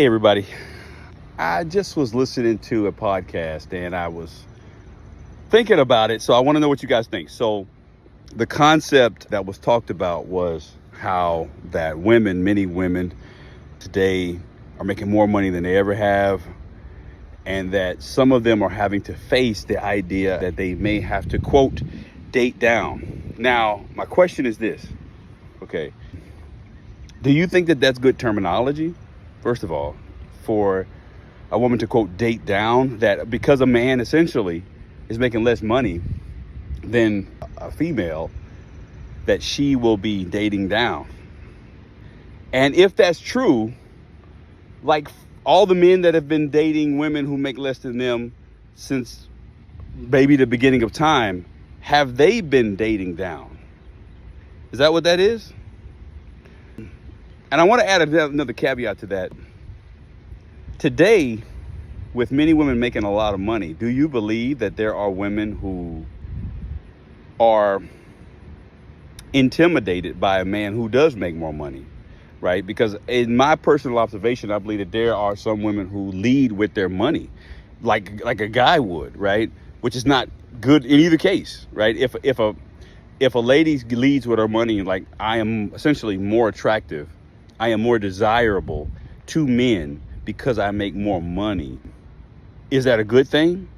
Hey, everybody. I just was listening to a podcast and I was thinking about it. So I want to know what you guys think. So the concept that was talked about was how that many women today are making more money than they ever have. And that some of them are having to face the idea that they may have to, quote, date down. Now, my question is this. Okay. Do you think that that's good terminology? First of all, for a woman to, quote, date down, that because a man essentially is making less money than a female, that she will be dating down. And if that's true, like all the men that have been dating women who make less than them since maybe the beginning of time, have they been dating down? Is that what that is? And I want to add another caveat to that. Today, with many women making a lot of money, do you believe that there are women who are intimidated by a man who does make more money, right? Because in my personal observation, I believe that there are some women who lead with their money, like a guy would, right? Which is not good in either case, right? If a lady leads with her money, like I am essentially more attractive, I am more desirable to men because I make more money. Is that a good thing?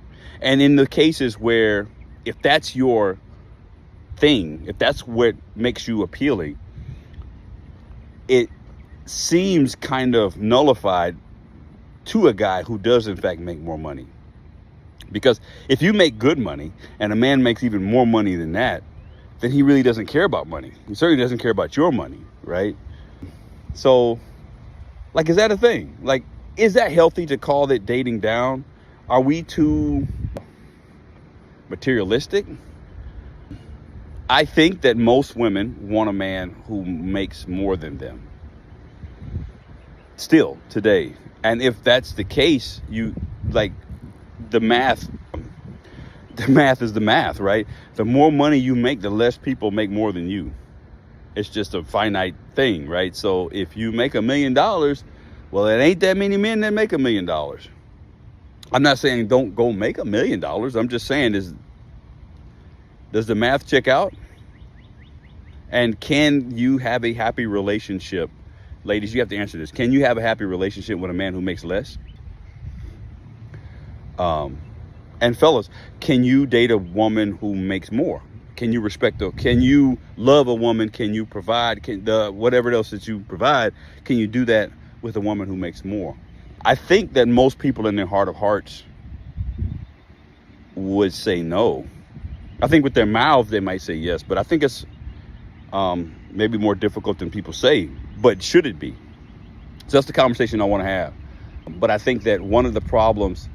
And in the cases where, if that's your thing, if that's what makes you appealing, it seems kind of nullified to a guy who does in fact make more money. Because if you make good money and a man makes even more money than that, then he really doesn't care about money. He certainly doesn't care about your money, right? So, like, is that a thing? Like, is that healthy to call it dating down? Are we too materialistic? I think that most women want a man who makes more than them. Still, today. And if that's the case, the math is the math, right? The more money you make, the less people make more than you. It's just a finite thing, right? So if you make $1 million, well, it ain't that many men that make $1 million. I'm not saying don't go make $1 million. I'm just saying, does the math check out? And can you have a happy relationship? Ladies, you have to answer this. Can you have a happy relationship with a man who makes less? And fellas, can you date a woman who makes more? Can you respect her? Can you love a woman? Can you provide whatever else that you provide? Can you do that with a woman who makes more? I think that most people in their heart of hearts would say no. I think with their mouth, they might say yes, but I think it's maybe more difficult than people say, but should it be? So that's the conversation I want to have. But I think that one of the problems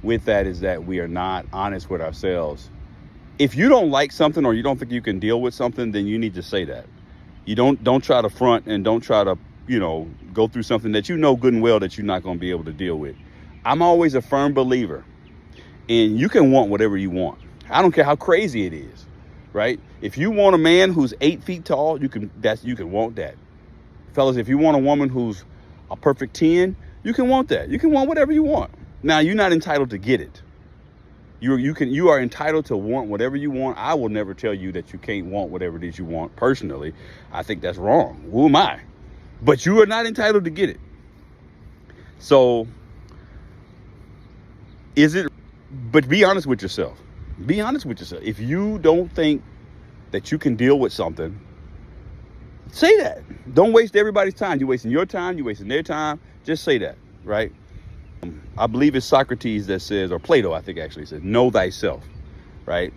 with that is that we are not honest with ourselves. If you don't like something or you don't think you can deal with something, then you need to say that. You don't try to front and don't try to, go through something that you know good and well that you're not going to be able to deal with. I'm always a firm believer in you can want whatever you want. I don't care how crazy it is, right? If you want a man who's 8 feet tall, you can want that. Fellas, if you want a woman who's a perfect 10, you can want that. You can want whatever you want. Now, you're not entitled to get it. You are entitled to want whatever you want. I will never tell you that you can't want whatever it is you want. Personally, I think that's wrong. Who am I? But you are not entitled to get it. So, but be honest with yourself. Be honest with yourself. If you don't think that you can deal with something, say that. Don't waste everybody's time. You're wasting your time. You're wasting their time. Just say that, right? I believe it's Socrates that says, or Plato, I think actually says, know thyself, right?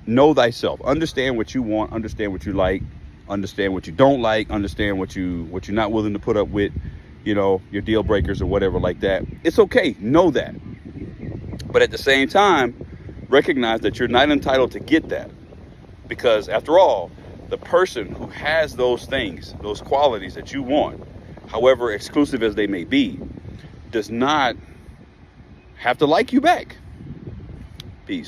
Know thyself. Understand what you want. Understand what you like. Understand what you don't like. Understand what you're not willing to put up with, your deal breakers or whatever like that. It's okay. Know that. But at the same time, recognize that you're not entitled to get that. Because after all, the person who has those things, those qualities that you want, however exclusive as they may be, does not have to like you back. Peace.